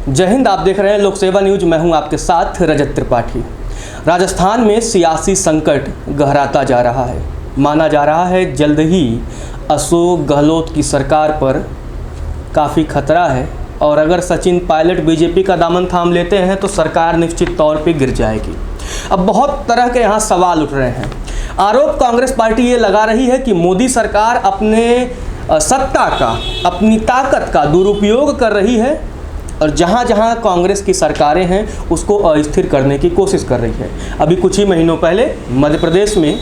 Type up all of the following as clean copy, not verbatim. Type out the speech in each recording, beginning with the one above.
जय हिंद। आप देख रहे हैं लोक सेवा न्यूज। मैं हूं आपके साथ रजत त्रिपाठी। राजस्थान में सियासी संकट गहराता जा रहा है। माना जा रहा है जल्द ही अशोक गहलोत की सरकार पर काफ़ी खतरा है और अगर सचिन पायलट बीजेपी का दामन थाम लेते हैं तो सरकार निश्चित तौर पे गिर जाएगी। अब बहुत तरह के यहाँ सवाल उठ रहे हैं। आरोप कांग्रेस पार्टी ये लगा रही है कि मोदी सरकार अपने सत्ता का, अपनी ताकत का दुरुपयोग कर रही है और जहाँ जहाँ कांग्रेस की सरकारें हैं उसको अस्थिर करने की कोशिश कर रही है। अभी कुछ ही महीनों पहले मध्य प्रदेश में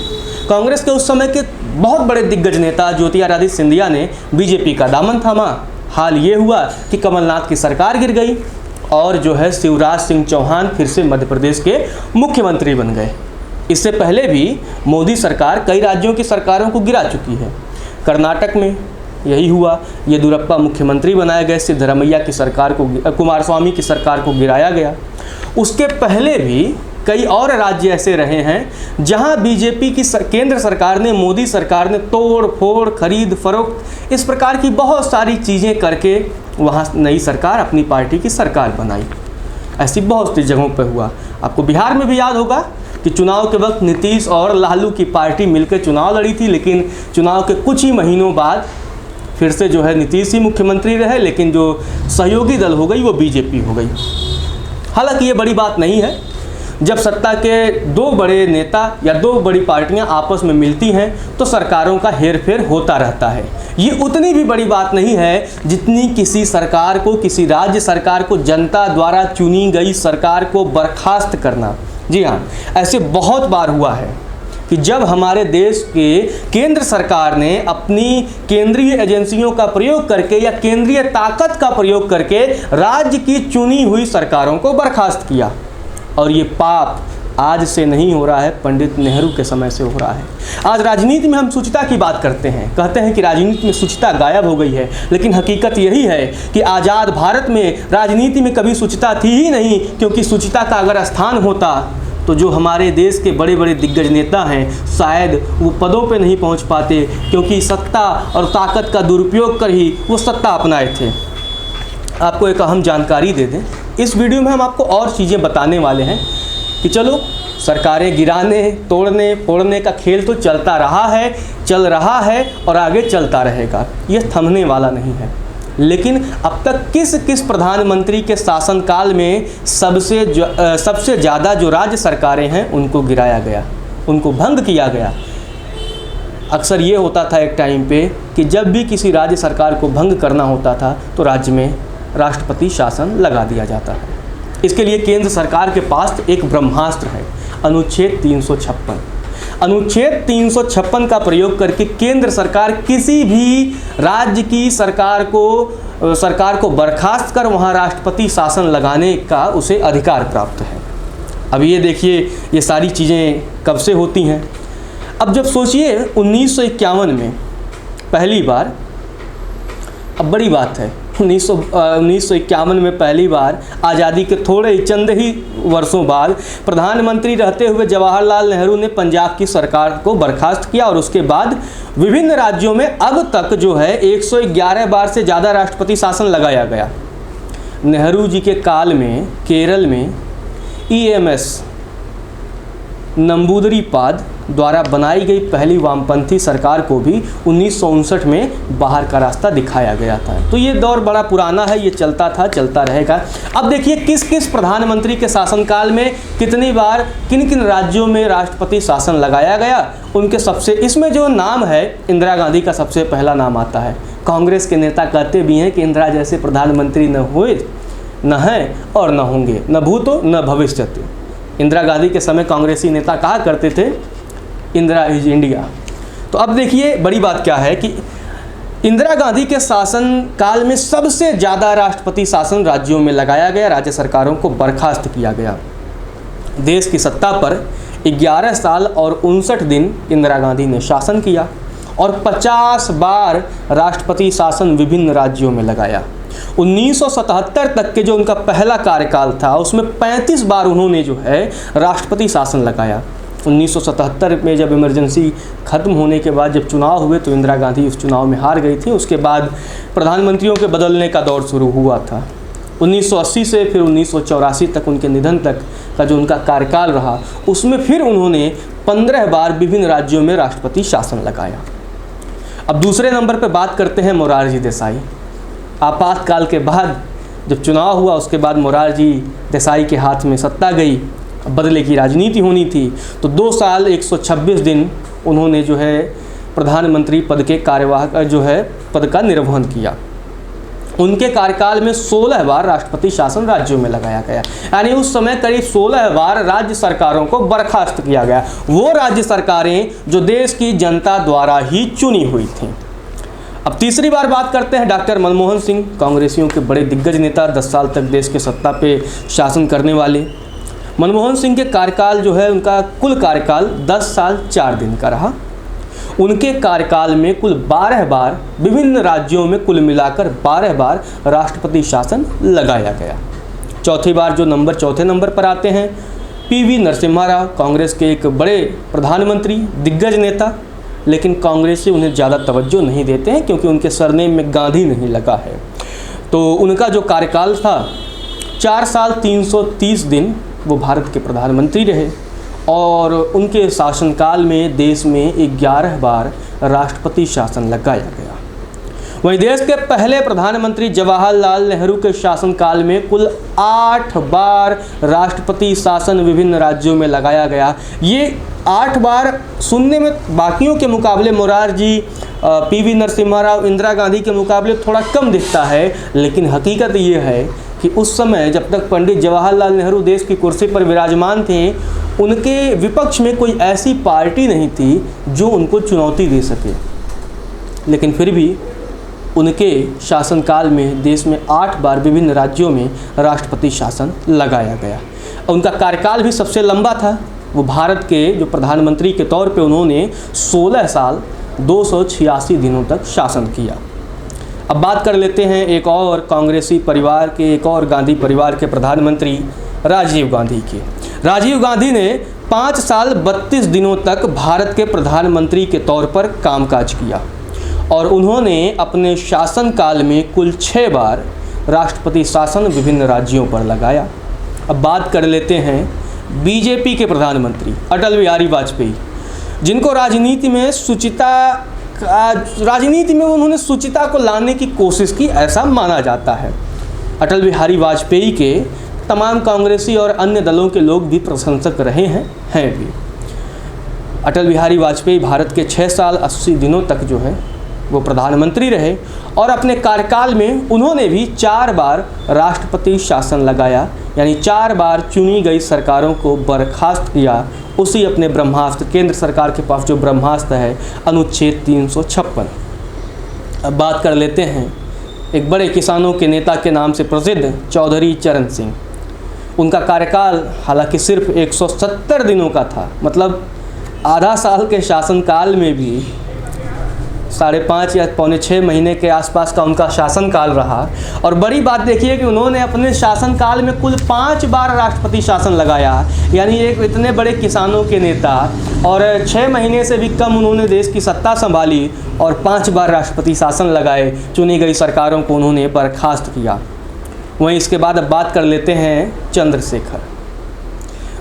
कांग्रेस के उस समय के बहुत बड़े दिग्गज नेता ज्योतिरादित्य सिंधिया ने बीजेपी का दामन थामा। हाल ये हुआ कि कमलनाथ की सरकार गिर गई और जो है शिवराज सिंह चौहान फिर से मध्य प्रदेश के मुख्यमंत्री बन गए। इससे पहले भी मोदी सरकार कई राज्यों की सरकारों को गिरा चुकी है। कर्नाटक में यही हुआ, येदियुरप्पा मुख्यमंत्री बनाए गए, सिद्धरमैया की सरकार को, कुमारस्वामी की सरकार को गिराया गया। उसके पहले भी कई और राज्य ऐसे रहे हैं जहां बीजेपी की केंद्र सरकार ने, मोदी सरकार ने तोड़ फोड़, खरीद फरोख्त, इस प्रकार की बहुत सारी चीज़ें करके वहां नई सरकार, अपनी पार्टी की सरकार बनाई। ऐसी बहुत सी जगहों पर हुआ। आपको बिहार में भी याद होगा कि चुनाव के वक्त नीतीश और लालू की पार्टी मिलकर चुनाव लड़ी थी, लेकिन चुनाव के कुछ ही महीनों बाद फिर से जो है नीतीश ही मुख्यमंत्री रहे, लेकिन जो सहयोगी दल हो गई वो बीजेपी हो गई। हालांकि ये बड़ी बात नहीं है। जब सत्ता के दो बड़े नेता या दो बड़ी पार्टियां आपस में मिलती हैं तो सरकारों का हेरफेर होता रहता है। ये उतनी भी बड़ी बात नहीं है जितनी किसी सरकार को, किसी राज्य सरकार को जनता द्वारा चुनी गई सरकार को बर्खास्त करना। जी हाँ, ऐसे बहुत बार हुआ है कि जब हमारे देश के केंद्र सरकार ने अपनी केंद्रीय एजेंसियों का प्रयोग करके या केंद्रीय ताकत का प्रयोग करके राज्य की चुनी हुई सरकारों को बर्खास्त किया। और ये पाप आज से नहीं हो रहा है, पंडित नेहरू के समय से हो रहा है। आज राजनीति में हम शुचिता की बात करते हैं, कहते हैं कि राजनीति में शुचिता गायब हो गई है, लेकिन हकीकत यही है कि आज़ाद भारत में राजनीति में कभी शुचिता थी ही नहीं, क्योंकि शुचिता का अगर स्थान होता तो जो हमारे देश के बड़े बड़े दिग्गज नेता हैं शायद वो पदों पे नहीं पहुंच पाते, क्योंकि सत्ता और ताकत का दुरुपयोग कर ही वो सत्ता अपनाए थे। आपको एक अहम जानकारी दे दें, इस वीडियो में हम आपको और चीज़ें बताने वाले हैं कि चलो सरकारें गिराने, तोड़ने फोड़ने का खेल तो चलता रहा है, चल रहा है और आगे चलता रहेगा। ये थमने वाला नहीं है। लेकिन अब तक किस किस प्रधानमंत्री के शासनकाल में सबसे ज़्यादा जो राज्य सरकारें हैं उनको गिराया गया, उनको भंग किया गया। अक्सर ये होता था एक टाइम पे कि जब भी किसी राज्य सरकार को भंग करना होता था तो राज्य में राष्ट्रपति शासन लगा दिया जाता है। इसके लिए केंद्र सरकार के पास एक ब्रह्मास्त्र है, अनुच्छेद 356। अनुच्छेद 356 का प्रयोग करके केंद्र सरकार किसी भी राज्य की सरकार को बर्खास्त कर वहां राष्ट्रपति शासन लगाने का उसे अधिकार प्राप्त है। अब ये देखिए, ये सारी चीज़ें कब से होती हैं। अब जब सोचिए 1951 में पहली बार, अब बड़ी बात है, 1951 में पहली बार आज़ादी के थोड़े ही चंद ही वर्षों बाद प्रधानमंत्री रहते हुए जवाहरलाल नेहरू ने पंजाब की सरकार को बर्खास्त किया और उसके बाद विभिन्न राज्यों में अब तक जो है 111 बार से ज़्यादा राष्ट्रपति शासन लगाया गया। नेहरू जी के काल में केरल में EMS नंबूदरीपाद द्वारा बनाई गई पहली वामपंथी सरकार को भी 1959 में बाहर का रास्ता दिखाया गया था। तो ये दौर बड़ा पुराना है, ये चलता था, चलता रहेगा। अब देखिए किस किस प्रधानमंत्री के शासनकाल में कितनी बार किन किन राज्यों में राष्ट्रपति शासन लगाया गया। उनके सबसे, इसमें जो नाम है इंदिरा गांधी का सबसे पहला नाम आता है। कांग्रेस के नेता कहते भी हैं कि इंदिरा जैसे प्रधानमंत्री न हुए, न हैं और न होंगे, न भूतो न भविष्यति। इंदिरा गांधी के समय कांग्रेसी नेता कहा करते थे इंदिरा इज इंडिया। तो अब देखिए बड़ी बात क्या है कि इंदिरा गांधी के शासन काल में सबसे ज़्यादा राष्ट्रपति शासन राज्यों में लगाया गया, राज्य सरकारों को बर्खास्त किया गया। देश की सत्ता पर 11 साल और 59 दिन इंदिरा गांधी ने शासन किया और 50 बार राष्ट्रपति शासन विभिन्न राज्यों में लगाया। 1977 तक के जो उनका पहला कार्यकाल था उसमें 35 बार उन्होंने जो है राष्ट्रपति शासन लगाया। 1977 में जब इमरजेंसी ख़त्म होने के बाद जब चुनाव हुए तो इंदिरा गांधी उस चुनाव में हार गई थी। उसके बाद प्रधानमंत्रियों के बदलने का दौर शुरू हुआ था। 1980 से फिर 1984 तक उनके निधन तक का जो उनका कार्यकाल रहा, उसमें फिर उन्होंने 15 बार विभिन्न राज्यों में राष्ट्रपति शासन लगाया। अब दूसरे नंबर पर बात करते हैं मोरारजी देसाई। आपातकाल के बाद जब चुनाव हुआ, उसके बाद मोरारजी देसाई के हाथ में सत्ता गई, बदले की राजनीति होनी थी, तो 2 साल 126 दिन उन्होंने जो है प्रधानमंत्री पद के कार्यवाहक जो है पद का निर्वहन किया। उनके कार्यकाल में 16 बार राष्ट्रपति शासन राज्यों में लगाया गया, यानी उस समय करीब 16 बार राज्य सरकारों को बर्खास्त किया गया, वो राज्य सरकारें जो देश की जनता द्वारा ही चुनी हुई थीं। अब तीसरी बार बात करते हैं डॉक्टर मनमोहन सिंह, कांग्रेसियों के बड़े दिग्गज नेता, 10 साल तक देश के सत्ता पे शासन करने वाले। मनमोहन सिंह के कार्यकाल जो है, उनका कुल कार्यकाल 10 साल 4 दिन का रहा। उनके कार्यकाल में कुल 12 बार विभिन्न राज्यों में कुल मिलाकर 12 बार राष्ट्रपति शासन लगाया गया। चौथे नंबर पर आते हैं पीवी नरसिम्हा राव, कांग्रेस के एक बड़े प्रधानमंत्री, दिग्गज नेता, लेकिन कांग्रेस से उन्हें ज़्यादा तवज्जो नहीं देते हैं क्योंकि उनके सरनेम में गांधी नहीं लगा है। तो उनका जो कार्यकाल था 4 साल 330 दिन वो भारत के प्रधानमंत्री रहे और उनके शासनकाल में देश में 11 बार राष्ट्रपति शासन लगाया गया। वहीं देश के पहले प्रधानमंत्री जवाहरलाल नेहरू के शासनकाल में कुल 8 बार राष्ट्रपति शासन विभिन्न राज्यों में लगाया गया। ये 8 बार सुनने में बाकियों के मुकाबले, मोरारजी, पीवी नरसिम्हा राव, इंदिरा गांधी के मुकाबले थोड़ा कम दिखता है, लेकिन हकीकत ये है कि उस समय जब तक पंडित जवाहरलाल नेहरू देश की कुर्सी पर विराजमान थे, उनके विपक्ष में कोई ऐसी पार्टी नहीं थी जो उनको चुनौती दे सके। लेकिन फिर भी उनके शासनकाल में देश में 8 बार विभिन्न राज्यों में राष्ट्रपति शासन लगाया गया। उनका कार्यकाल भी सबसे लंबा था। वो भारत के जो प्रधानमंत्री के तौर पे उन्होंने 16 साल 286 दिनों तक शासन किया। अब बात कर लेते हैं एक और कांग्रेसी परिवार के, एक और गांधी परिवार के प्रधानमंत्री राजीव गांधी के। राजीव गांधी ने 5 साल 32 दिनों तक भारत के प्रधानमंत्री के तौर पर कामकाज किया और उन्होंने अपने शासनकाल में कुल 6 बार राष्ट्रपति शासन विभिन्न राज्यों पर लगाया। अब बात कर लेते हैं बीजेपी के प्रधानमंत्री अटल बिहारी वाजपेयी, जिनको राजनीति में उन्होंने शुचिता को लाने की कोशिश की, ऐसा माना जाता है। अटल बिहारी वाजपेयी के तमाम कांग्रेसी और अन्य दलों के लोग भी प्रशंसक रहे हैं भी। अटल बिहारी वाजपेयी भारत के 6 साल 80 दिनों तक जो है वो प्रधानमंत्री रहे और अपने कार्यकाल में उन्होंने भी 4 बार राष्ट्रपति शासन लगाया, यानी 4 बार चुनी गई सरकारों को बर्खास्त किया। उसी अपने ब्रह्मास्त्र, केंद्र सरकार के पास जो ब्रह्मास्त्र है, अनुच्छेद 356। अब बात कर लेते हैं एक बड़े किसानों के नेता के नाम से प्रसिद्ध चौधरी चरण सिंह। उनका कार्यकाल हालांकि सिर्फ 170 दिनों का था, मतलब आधा साल के शासनकाल में भी 5.5 या 6 महीने के आसपास का उनका शासनकाल रहा। और बड़ी बात देखिए कि उन्होंने अपने शासनकाल में कुल 5 बार राष्ट्रपति शासन लगाया, यानी एक इतने बड़े किसानों के नेता, और 6 महीने से भी कम उन्होंने देश की सत्ता संभाली और 5 बार राष्ट्रपति शासन लगाए, चुनी गई सरकारों को उन्होंने बर्खास्त किया। वहीं इसके बाद अब बात कर लेते हैं चंद्रशेखर।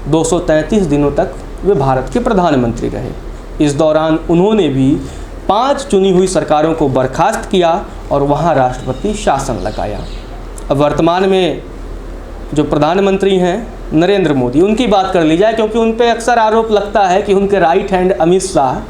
233 दिनों तक वे भारत के प्रधानमंत्री रहे। इस दौरान उन्होंने भी 5 चुनी हुई सरकारों को बर्खास्त किया और वहां राष्ट्रपति शासन लगाया। अब वर्तमान में जो प्रधानमंत्री हैं नरेंद्र मोदी, उनकी बात कर ली जाए, क्योंकि उन पे अक्सर आरोप लगता है कि उनके राइट हैंड अमित शाह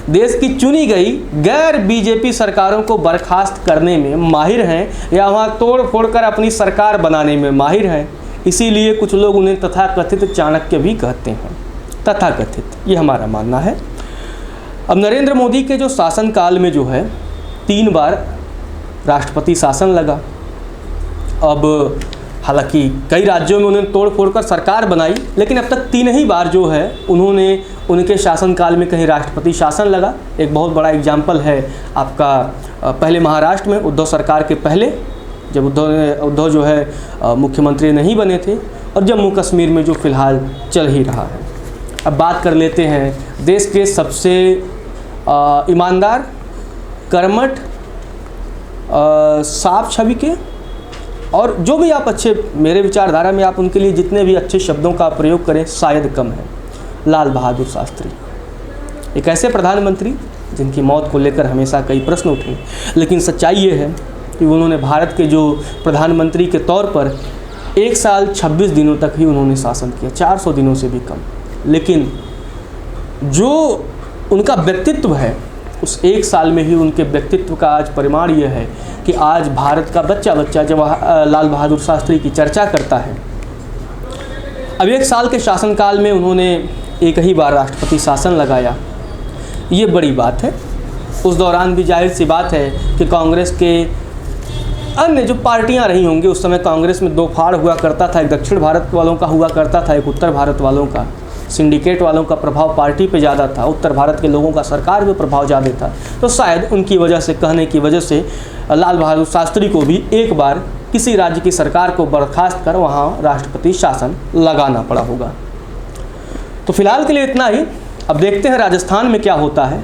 देश की चुनी गई गैर बीजेपी सरकारों को बर्खास्त करने में माहिर हैं या वहाँ तोड़ फोड़ कर अपनी सरकार बनाने में माहिर हैं। इसीलिए कुछ लोग उन्हें तथाकथित चाणक्य भी कहते हैं। तथाकथित, ये हमारा मानना है। अब नरेंद्र मोदी के जो शासनकाल में जो है 3 बार राष्ट्रपति शासन लगा। अब हालांकि कई राज्यों में उन्होंने तोड़ फोड़ कर सरकार बनाई, लेकिन अब तक 3 ही बार जो है उन्होंने उनके शासनकाल में कहीं राष्ट्रपति शासन लगा। एक बहुत बड़ा एग्जाम्पल है आपका पहले महाराष्ट्र में उद्धव सरकार के पहले, जब उद्धव जो है मुख्यमंत्री नहीं बने थे, और जम्मू कश्मीर में जो फ़िलहाल चल ही रहा है। अब बात कर लेते हैं देश के सबसे ईमानदार, कर्मठ, साफ छवि के और जो भी आप अच्छे, मेरे विचारधारा में आप उनके लिए जितने भी अच्छे शब्दों का प्रयोग करें शायद कम है। लाल बहादुर शास्त्री एक ऐसे प्रधानमंत्री जिनकी मौत को लेकर हमेशा कई प्रश्न उठे, लेकिन सच्चाई ये है कि उन्होंने भारत के जो प्रधानमंत्री के तौर पर 1 साल 26 दिनों तक ही उन्होंने शासन किया, 400 दिनों से भी कम। लेकिन जो उनका व्यक्तित्व है, उस 1 साल में ही उनके व्यक्तित्व का आज परिमाण ये है कि आज भारत का बच्चा बच्चा जब लाल बहादुर शास्त्री की चर्चा करता है। अब 1 साल के शासनकाल में उन्होंने एक ही बार राष्ट्रपति शासन लगाया, ये बड़ी बात है। उस दौरान भी जाहिर सी बात है कि कांग्रेस के अन्य जो पार्टियां रही होंगी, उस समय कांग्रेस में 2 फाड़ हुआ करता था, एक दक्षिण भारत वालों का हुआ करता था, एक उत्तर भारत वालों का। सिंडिकेट वालों का प्रभाव पार्टी पे ज़्यादा था, उत्तर भारत के लोगों का सरकार पे प्रभाव ज़्यादा था। तो शायद उनकी वजह से, कहने की वजह से लाल बहादुर शास्त्री को भी एक बार किसी राज्य की सरकार को बर्खास्त कर वहाँ राष्ट्रपति शासन लगाना पड़ा होगा। तो फिलहाल के लिए इतना ही। अब देखते हैं राजस्थान में क्या होता है,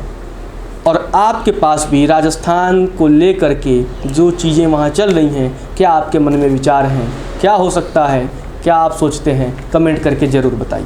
और आपके पास भी राजस्थान को लेकर के जो चीज़ें वहाँ चल रही हैं, क्या आपके मन में विचार हैं, क्या हो सकता है, क्या आप सोचते हैं, कमेंट करके ज़रूर बताइए।